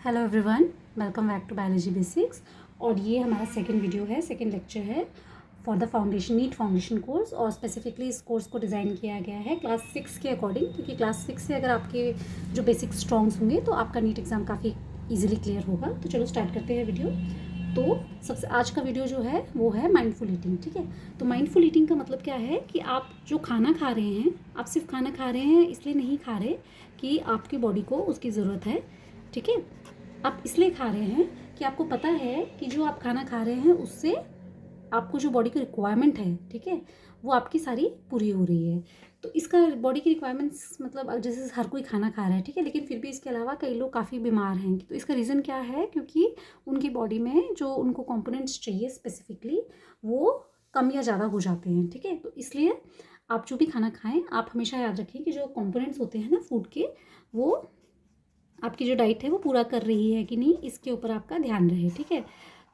Hello everyone, welcome back to biology basics. और ये हमारा सेकंड वीडियो है, सेकंड लेक्चर है for the foundation NEET foundation course. और स्पेसिफिकली इस कोर्स को डिज़ाइन किया गया है क्लास 6 के अकॉर्डिंग, क्योंकि क्लास 6 से अगर आपके जो बेसिक स्ट्रॉन्ग्स होंगे तो आपका नीट एग्ज़ाम काफ़ी ईजिली क्लियर होगा। तो चलो स्टार्ट करते हैं वीडियो। तो सबसे आज का वीडियो जो है वो है माइंडफुल ईटिंग। ठीक है, तो माइंडफुल ईटिंग का मतलब क्या है कि आप जो खाना खा रहे हैं, आप सिर्फ खाना खा रहे हैं इसलिए नहीं खा रहे कि आपकी बॉडी को उसकी ज़रूरत है। ठीक है, आप इसलिए खा रहे हैं कि आपको पता है कि जो आप खाना खा रहे हैं उससे आपको जो बॉडी की रिक्वायरमेंट है, ठीक है, वो आपकी सारी पूरी हो रही है। तो इसका बॉडी की रिक्वायरमेंट्स मतलब जैसे हर कोई खाना खा रहा है, ठीक है, लेकिन फिर भी इसके अलावा कई लोग काफ़ी बीमार हैं। तो इसका रीज़न क्या है? क्योंकि उनकी बॉडी में जो उनको कंपोनेंट्स चाहिए स्पेसिफिकली वो कम या ज़्यादा हो जाते हैं। ठीक है, तो इसलिए आप जो भी खाना खाएं, आप हमेशा याद रखें कि जो कंपोनेंट्स होते हैं ना फूड के, वो आपकी जो डाइट है वो पूरा कर रही है कि नहीं, इसके ऊपर आपका ध्यान रहे। ठीक है,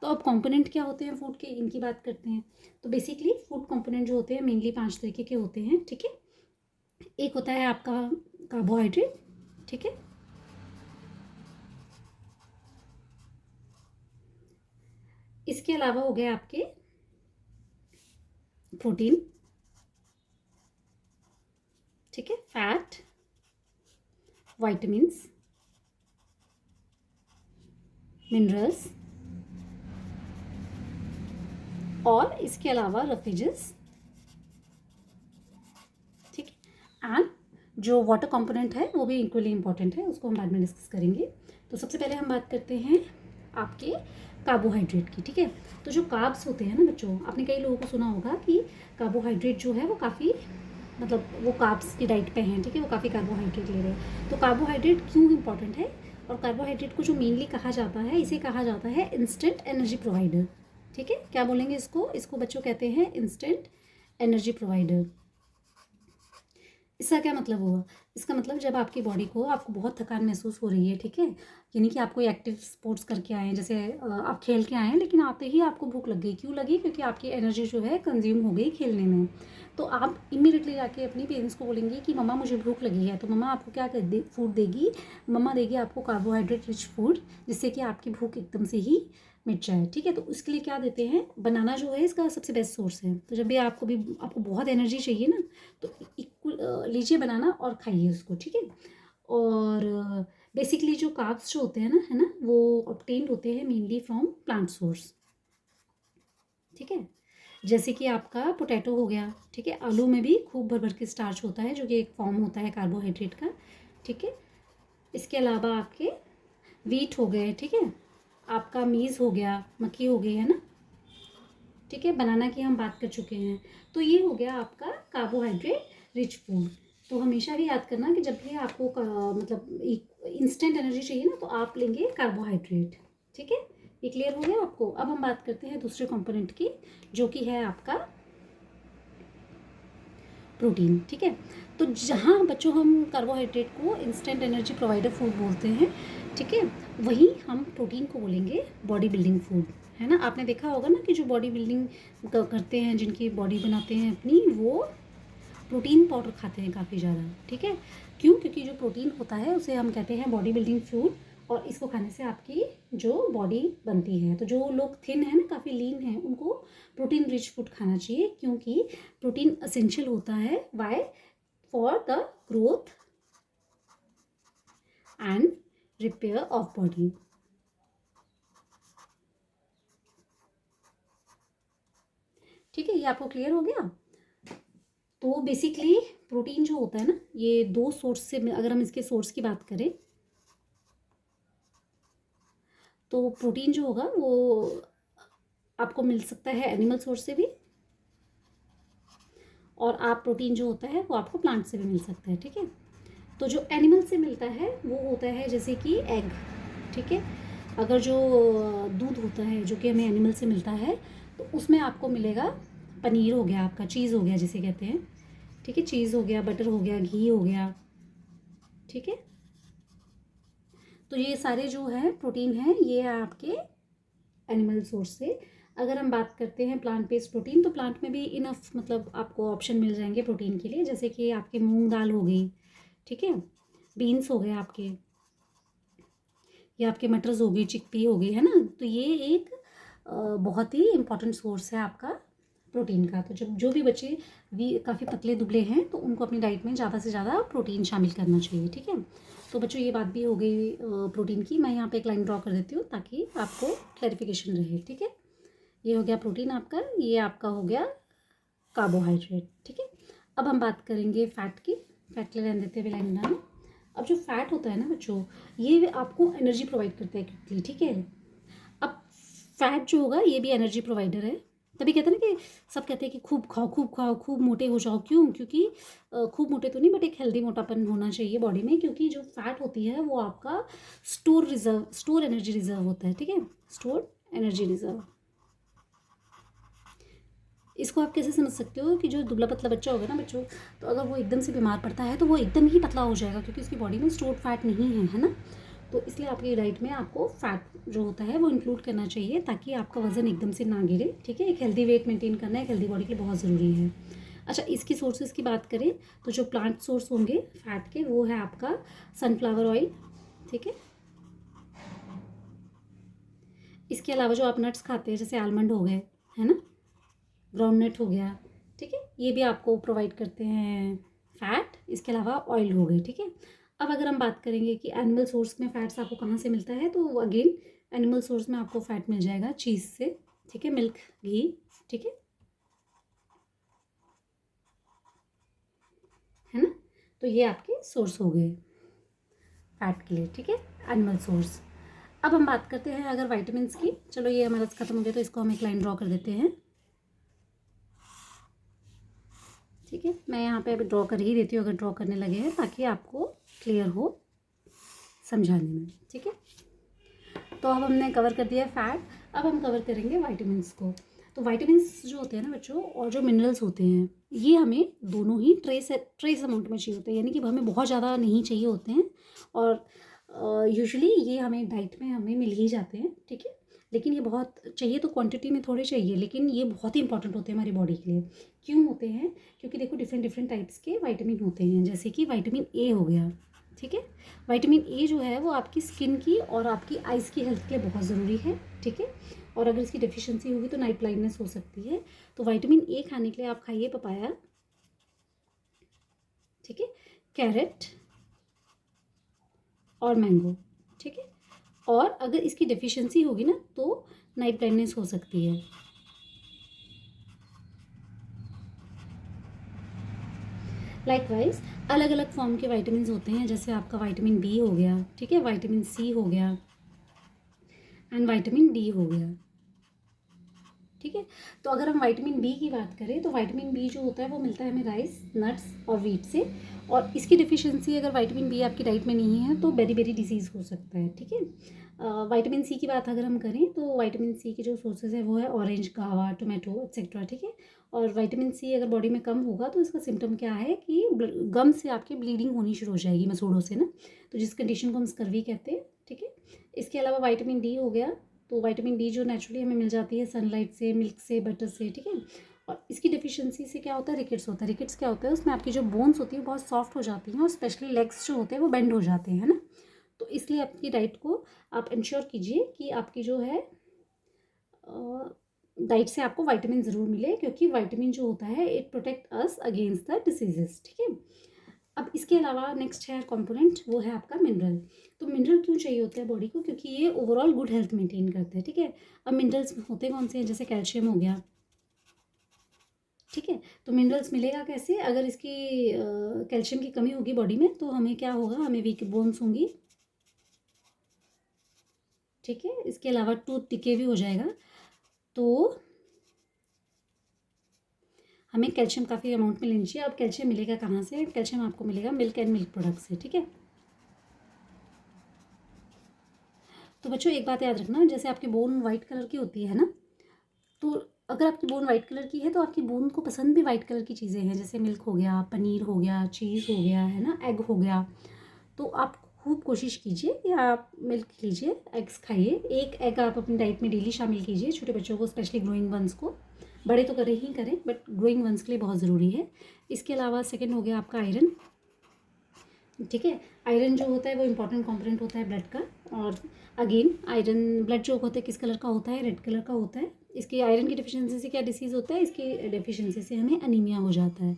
तो अब कंपोनेंट क्या होते हैं फूड के, इनकी बात करते हैं। तो बेसिकली फूड कंपोनेंट जो होते हैं मेनली 5 तरीके के होते हैं। ठीक है, एक होता है आपका कार्बोहाइड्रेट। ठीक है, इसके अलावा हो गए आपके प्रोटीन, ठीक है, फैट, वाइटामिन्स, मिनरल्स, और इसके अलावा रफेजेस। ठीक है, एंड जो वाटर कंपोनेंट है वो भी इक्वली इंपॉर्टेंट है, उसको हम बाद में डिस्कस करेंगे। तो सबसे पहले हम बात करते हैं आपके कार्बोहाइड्रेट की। ठीक है, तो जो कार्ब्स होते हैं ना बच्चों, आपने कई लोगों को सुना होगा कि कार्बोहाइड्रेट जो है वो काफ़ी मतलब वो कार्ब्स की डाइट पे हैं। ठीक है, वो काफ़ी कार्बोहाइड्रेट ले रहे हैं। तो कार्बोहाइड्रेट क्यों इंपॉर्टेंट है? और कार्बोहाइड्रेट को जो मेनली कहा जाता है, इसे कहा जाता है इंस्टेंट एनर्जी प्रोवाइडर। ठीक है, क्या बोलेंगे इसको बच्चों कहते हैं इंस्टेंट एनर्जी प्रोवाइडर। इसका क्या मतलब हुआ? इसका मतलब जब आपकी बॉडी को आपको बहुत थकान महसूस हो रही है, ठीक है, यानी कि आप कोई एक्टिव स्पोर्ट्स करके आए हैं, जैसे आप खेल के आए हैं, लेकिन आते ही आपको भूख लग गई। क्यों लगी? क्योंकि आपकी एनर्जी जो है कंज्यूम हो गई खेलने में। तो आप इमीडिएटली जाके अपनी पेरेंट्स को बोलेंगे कि मम्मा मुझे भूख लगी है। तो मम्मा आपको क्या कर दे फूड देगी? मम्मा देगी आपको कार्बोहाइड्रेट रिच फूड, जिससे कि आपकी भूख एकदम से ही मिट जाए। ठीक है, तो उसके लिए क्या देते हैं? बनाना जो है इसका सबसे बेस्ट सोर्स है। तो जब भी आपको बहुत एनर्जी चाहिए ना, तो लीजिए बनाना और खाइए उसको। ठीक है, और बेसिकली जो कार्ब्स जो होते हैं ना, है ना, वो ऑब्टेन्ड होते हैं मेनली फ्रॉम प्लांट सोर्स। ठीक है, जैसे कि आपका पोटैटो हो गया। ठीक है, आलू में भी खूब भर भर के स्टार्च होता है, जो कि एक फॉर्म होता है कार्बोहाइड्रेट का। ठीक है, इसके अलावा आपके वीट हो गए। ठीक है, आपका मीज़ हो गया, मक्की हो गई, है ना। ठीक है, बनाना की हम बात कर चुके हैं। तो ये हो गया आपका कार्बोहाइड्रेट रिच फूड। तो हमेशा ही याद करना कि जब भी आपको मतलब इंस्टेंट एनर्जी चाहिए ना, तो आप लेंगे कार्बोहाइड्रेट। ठीक है, ये क्लियर हो गया आपको? अब हम बात करते हैं दूसरे कंपोनेंट की, जो कि है आपका प्रोटीन। ठीक है, तो जहाँ बच्चों हम कार्बोहाइड्रेट को इंस्टेंट एनर्जी प्रोवाइडर फूड बोलते हैं, ठीक है, वहीं हम प्रोटीन को बोलेंगे बॉडी बिल्डिंग फूड। है ना, आपने देखा होगा ना कि जो बॉडी बिल्डिंग करते हैं, जिनकी बॉडी बनाते हैं अपनी, वो प्रोटीन पाउडर खाते हैं काफ़ी ज़्यादा। ठीक है, क्यों? क्योंकि जो प्रोटीन होता है उसे हम कहते हैं बॉडी बिल्डिंग फूड, और इसको खाने से आपकी जो बॉडी बनती है। तो जो लोग थिन है ना, काफ़ी लीन है, उनको प्रोटीन रिच फूड खाना चाहिए, क्योंकि प्रोटीन असेंशियल होता है why for the growth and repair of body. ठीक है, ये आपको क्लियर हो गया? तो बेसिकली प्रोटीन जो होता है ना, ये दो सोर्स से, अगर हम इसके सोर्स की बात करें, तो प्रोटीन जो होगा वो आपको मिल सकता है एनिमल सोर्स से भी, और आप प्रोटीन जो होता है वो आपको प्लांट से भी मिल सकता है। ठीक है, तो जो एनिमल से मिलता है वो होता है जैसे कि एग। ठीक है, अगर जो दूध होता है जो कि हमें एनिमल से मिलता है, तो उसमें आपको मिलेगा पनीर हो गया, आपका चीज़ हो गया जिसे कहते हैं। ठीक है, चीज़ हो गया, बटर हो गया, घी हो गया। ठीक है, तो ये सारे जो है प्रोटीन हैं, ये है आपके एनिमल सोर्स से। अगर हम बात करते हैं प्लांट बेस्ड प्रोटीन, तो प्लांट में भी इनफ मतलब आपको ऑप्शन मिल जाएंगे प्रोटीन के लिए, जैसे कि आपके मूंग दाल हो गई। ठीक है, बीन्स हो गए आपके, ये आपके मटर्स हो गई, चिकपी हो गई, है ना। तो ये एक बहुत ही इंपॉर्टेंट सोर्स है आपका प्रोटीन का। तो जब जो भी बच्चे भी काफ़ी पतले दुबले हैं तो उनको अपनी डाइट में ज़्यादा से ज़्यादा प्रोटीन शामिल करना चाहिए, ठीक है। तो बच्चों ये बात भी हो गई प्रोटीन की। मैं यहाँ पे एक लाइन ड्रॉ कर देती हूँ ताकि आपको क्लैरिफिकेशन रहे, ठीक है। ये हो गया प्रोटीन आपका, ये आपका हो गया कार्बोहाइड्रेट, ठीक है। अब हम बात करेंगे फ़ैट की। फ़ैट ले रहने देते हुए लाइन बनाना। अब जो फ़ैट होता है ना बच्चों, ये आपको एनर्जी प्रोवाइड करता है क्विकली, ठीक है। अब फैट जो होगा ये भी एनर्जी प्रोवाइडर है। तभी कहते हैं ना कि सब कहते हैं कि खूब खाओ, खूब खाओ, खूब मोटे हो जाओ। क्यों? क्योंकि खूब मोटे तो नहीं, बट एक हेल्दी मोटापन होना चाहिए बॉडी में, क्योंकि जो फैट होती है वो आपका स्टोर एनर्जी रिजर्व होता है, ठीक है। Store energy reserve. इसको आप कैसे समझ सकते हो कि जो दुबला पतला बच्चा होगा ना बच्चों, तो अगर वो एकदम से बीमार पड़ता है तो वो एकदम ही पतला हो जाएगा, क्योंकि उसकी बॉडी में स्टोर्ड फैट नहीं है ना। तो इसलिए आपकी डाइट में आपको फ़ैट जो होता है वो इंक्लूड करना चाहिए ताकि आपका वज़न एकदम से ना गिरे, ठीक है। एक हेल्दी वेट मेंटेन करना एक हेल्दी बॉडी के लिए बहुत ज़रूरी है। अच्छा, इसकी सोर्सेज़ की बात करें तो जो प्लांट सोर्स होंगे फ़ैट के वो है आपका सनफ्लावर ऑयल, ठीक है। इसके अलावा जो आप नट्स खाते हैं जैसे आलमंड हो गए, है ना, ग्राउंडनट हो गया, ठीक है, ये भी आपको प्रोवाइड करते हैं फ़ैट। इसके अलावा ऑयल हो गए, ठीक है। अब अगर हम बात करेंगे कि एनिमल सोर्स में फ़ैट्स आपको कहाँ से मिलता है, तो अगेन एनिमल सोर्स में आपको फ़ैट मिल जाएगा चीज़ से, ठीक है, मिल्क, घी, ठीक है ना। तो ये आपके सोर्स हो गए फ़ैट के लिए, ठीक है, एनिमल सोर्स। अब हम बात करते हैं अगर वाइटामिन की। चलो ये हमारा ख़त्म हो गया तो इसको हम एक लाइन ड्रॉ कर देते हैं, ठीक है। मैं यहाँ पे अभी ड्रॉ कर ही देती हूँ अगर ड्रॉ करने लगे हैं, ताकि आपको क्लियर हो समझाने में, ठीक है। तो अब हमने कवर कर दिया फैट। अब हम कवर करेंगे वाइटामिन्स को। तो वाइटामिन्स जो होते हैं ना बच्चों, और जो मिनरल्स होते हैं, ये हमें दोनों ही ट्रेस अमाउंट में चाहिए होते हैं, यानी कि हमें बहुत ज़्यादा नहीं चाहिए होते हैं। और यूजुअली ये हमें डाइट में हमें मिल ही जाते हैं, ठीक है। लेकिन ये बहुत चाहिए तो क्वांटिटी में थोड़े चाहिए, लेकिन ये बहुत ही इंपॉर्टेंट होते हैं हमारी बॉडी के लिए। क्यों होते हैं? क्योंकि देखो डिफरेंट डिफरेंट टाइप्स के वाइटामिन होते हैं, जैसे कि वाइटामिन ए हो गया, ठीक है। विटामिन ए जो है वो आपकी स्किन की और आपकी आइज़ की हेल्थ के लिए बहुत ज़रूरी है, ठीक है। और अगर इसकी डेफिशिएंसी होगी तो नाइट ब्लाइंडनेस हो सकती है। तो विटामिन ए खाने के लिए आप खाइए पपाया, ठीक है, कैरेट और मैंगो, ठीक है। और अगर इसकी डेफिशिएंसी होगी ना तो नाइट ब्लाइंडनेस हो सकती है। लाइकवाइज अलग अलग फॉर्म के वाइटामिन होते हैं, जैसे आपका विटामिन बी हो गया, ठीक है, विटामिन सी हो गया एंड विटामिन डी हो गया, ठीक है। तो अगर हम विटामिन बी की बात करें तो विटामिन बी जो होता है वो मिलता है हमें राइस, नट्स और वीट से। और इसकी डिफिशिएंसी अगर विटामिन बी आपकी डाइट में नहीं है तो बेरी बेरी डिजीज़ हो सकता है, ठीक है। विटामिन सी की बात अगर हम करें तो विटामिन सी के जो सोर्सेज है वो है ऑरेंज, गावा, टोमेटो एक्सेट्रा, ठीक है। और विटामिन सी अगर बॉडी में कम होगा तो इसका सिम्टम क्या है कि गम से आपकी ब्लीडिंग होनी शुरू हो जाएगी मसूड़ों से ना, तो जिस कंडीशन को हम स्कर्वी कहते हैं, ठीक है। इसके अलावा विटामिन डी हो गया। तो विटामिन डी जो नेचुरली हमें मिल जाती है सनलाइट से, मिल्क से, बटर से, ठीक है। और इसकी डिफिशिएंसी से क्या होता है, रिकेट्स होता है। रिकेट्स क्या होता है, उसमें आपकी जो बोन्स होती है बहुत सॉफ्ट हो जाती हैं और स्पेशली लेग्स जो होते हैं वो बेंड हो जाते हैं, है ना। तो इसलिए आपकी डाइट को आप इंश्योर कीजिए कि आपकी जो है डाइट से आपको विटामिन ज़रूर मिले, क्योंकि विटामिन जो होता है it protect us against the diseases, ठीक है। अब इसके अलावा नेक्स्ट है कंपोनेंट, वो है आपका मिनरल। तो मिनरल क्यों चाहिए होता है बॉडी को? क्योंकि ये ओवरऑल गुड हेल्थ मेंटेन करते हैं, ठीक है। अब मिनरल्स होते कौन से हैं? जैसे कैल्शियम हो गया, ठीक है। तो मिनरल्स मिलेगा कैसे? अगर इसकी कैल्शियम की कमी होगी बॉडी में तो हमें क्या होगा, हमें वीक बोन्स होंगी, ठीक है। इसके अलावा टूथ डिके भी हो जाएगा। तो हमें कैल्शियम काफ़ी अमाउंट में लेनी चाहिए। अब कैल्शियम मिलेगा कहाँ से? कैल्शियम आपको मिलेगा मिल्क एंड मिल्क प्रोडक्ट से, ठीक है। तो बच्चों एक बात याद रखना, जैसे आपकी बोन वाइट कलर की होती है ना, तो अगर आपकी बोन वाइट कलर की है तो आपकी बोन को पसंद भी वाइट कलर की चीज़ें हैं, जैसे मिल्क हो गया, पनीर हो गया, चीज़ हो गया, है ना, एग हो गया। तो आप खूब कोशिश कीजिए कि आप मिल्क लीजिए, एग्स खाइए। एक एग आप अपनी डाइट में डेली शामिल कीजिए, छोटे बच्चों को, स्पेशली ग्रोइंग वंस को। बड़े तो करें ही करें, बट ग्रोइंग वंस के लिए बहुत ज़रूरी है। इसके अलावा सेकेंड हो गया आपका आयरन, ठीक है। आयरन जो होता है वो इंपॉर्टेंट कंपोनेंट होता है ब्लड का। और अगेन आयरन ब्लड जो होता है किस कलर का होता है, रेड कलर का होता है। इसकी आयरन की डिफिशियंसी से क्या डिसीज़ होता है, इसकी डिफिशियंसी से हमें अनीमिया हो जाता है।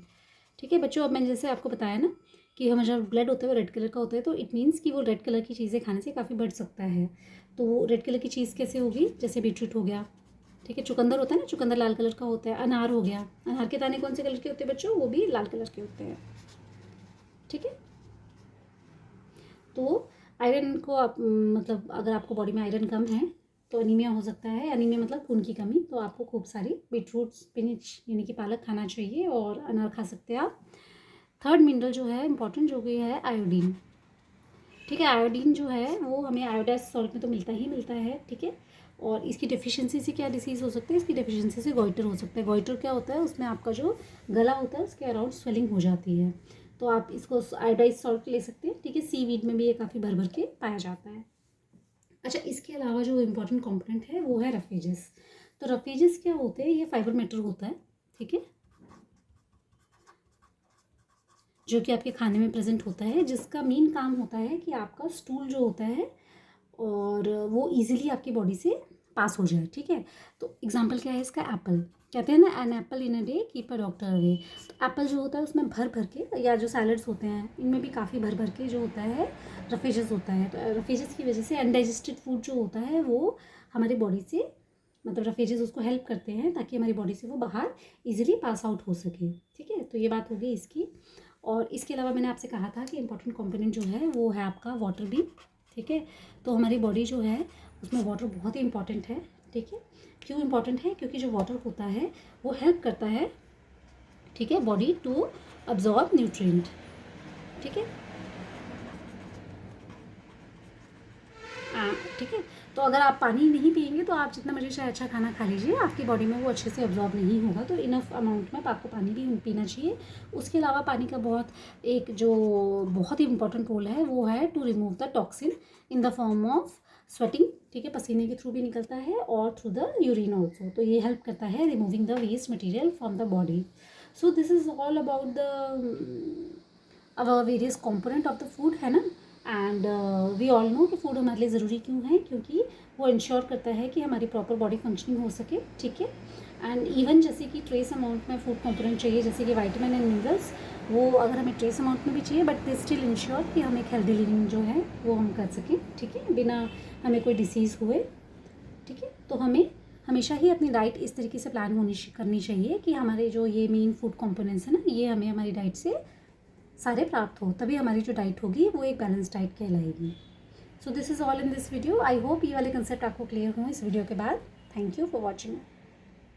ठीक है बच्चों, अब मैंने जैसे आपको बताया ना कि हमारा जब ब्लड होता है वो रेड कलर का होता है, तो इट मीन्स कि वो रेड कलर की चीज़ें खाने से काफ़ी बढ़ सकता है। तो वो रेड कलर की चीज़ कैसे होगी, जैसे बीटरूट हो गया, ठीक है, चुकंदर होता है ना, चुकंदर लाल कलर का होता है। अनार हो गया, अनार के दाने कौन से कलर के होते हैं बच्चों, वो भी लाल कलर के होते हैं। ठीक है, तो आयरन को आप मतलब अगर आपको बॉडी में आयरन कम है तो अनीमिया हो सकता है। अनीमिया मतलब खून की कमी। तो आपको खूब सारी बीटरूट, स्पिनिच यानी कि पालक खाना चाहिए और अनार खा सकते हैं आप। थर्ड मिनरल जो है इंपॉर्टेंट जो कि है आयोडीन। ठीक है, आयोडीन जो है वो हमें आयोडाइज सॉल्ट में तो मिलता ही मिलता है। ठीक है, और इसकी डेफिशिएंसी से क्या डिसीज़ हो सकता है, इसकी डेफिशिएंसी से गॉइटर हो सकता है। गॉइटर क्या होता है, उसमें आपका जो गला होता है उसके अराउंड स्वेलिंग हो जाती है। तो आप इसको आयोडाइज सॉल्ट ले सकते हैं। ठीक है, सीवीड में भी ये काफ़ी भर भर के पाया जाता है। अच्छा, इसके अलावा जो इम्पोर्टेंट कंपोनेंट है वो है रफेजेस। तो रफेजेस क्या होते हैं, ये फाइबर मैटर होता है। ठीक है, जो कि आपके खाने में प्रेजेंट होता है, जिसका मेन काम होता है कि आपका स्टूल जो होता है और वो इजीली आपकी बॉडी से पास हो जाए। ठीक है, तो एग्जांपल क्या है इसका, एप्पल। कहते हैं ना, an apple in a day keep a doctor away. तो एप्पल जो होता है उसमें भर भर के, या जो सैलड्स होते हैं इनमें भी काफ़ी भर भर के जो होता है रफेजेस होता है। तो रफेजेस की वजह से अनडाइजेस्टेड फूड जो होता है वो हमारी बॉडी से, मतलब रफेजेस उसको हेल्प करते हैं ताकि हमारी बॉडी से वो बाहर इजीली पास आउट हो सके। ठीक है, तो ये बात होगी इसकी। और इसके अलावा मैंने आपसे कहा था कि इंपॉर्टेंट कंपोनेंट जो है वो है आपका वाटर भी। ठीक है, तो हमारी बॉडी जो है उसमें वाटर बहुत ही इंपॉर्टेंट है। ठीक है, क्यों इंपॉर्टेंट है, क्योंकि जो वाटर होता है वो हेल्प करता है, ठीक है, बॉडी टू अब्जॉर्ब न्यूट्रिएंट। ठीक है, ठीक है, तो अगर आप पानी नहीं पिएंगे तो आप जितना मर्जी चाहे अच्छा खाना खा लीजिए, आपकी बॉडी में वो अच्छे से अब्जॉर्ब नहीं होगा। तो इनफ अमाउंट में आपको पानी भी पीना चाहिए। उसके अलावा पानी का बहुत ही इंपॉर्टेंट रोल है, वो है to remove the toxin in the form of sweating. ठीक है, पसीने के थ्रू भी निकलता है और थ्रू द यूरिन ऑल्सो। तो ये हेल्प करता है removing the waste material from the body. So this is all about the our various component of the food, है ना। एंड वी ऑल नो कि फूड हमारे लिए ज़रूरी क्यों है, क्योंकि वो इंश्योर करता है कि हमारी प्रॉपर बॉडी फंक्शनिंग हो सके। ठीक है, एंड इवन जैसे कि ट्रेस अमाउंट में फूड कंपोनेंट चाहिए, जैसे कि वाइटामिन एंड मिनरल्स, वो अगर हमें ट्रेस अमाउंट में भी चाहिए, बट दे स्टिल इंश्योर कि हम एक हेल्दी लिविंग जो है वो हम कर सकें। ठीक है, बिना हमें कोई डिसीज़ हुए। ठीक है, तो हमें हमेशा ही अपनी डाइट इस तरीके से प्लान करनी चाहिए कि हमारे जो ये मेन फूड कंपोनेंट्स हैं ना, ये हमें हमारी डाइट से सारे प्राप्त हो, तभी हमारी जो डाइट होगी वो एक बैलेंस डाइट कहलाएगी। So this is all in this video. I hope ये वाले कंसेप्ट आपको क्लियर हुए इस वीडियो के बाद। Thank you for watching.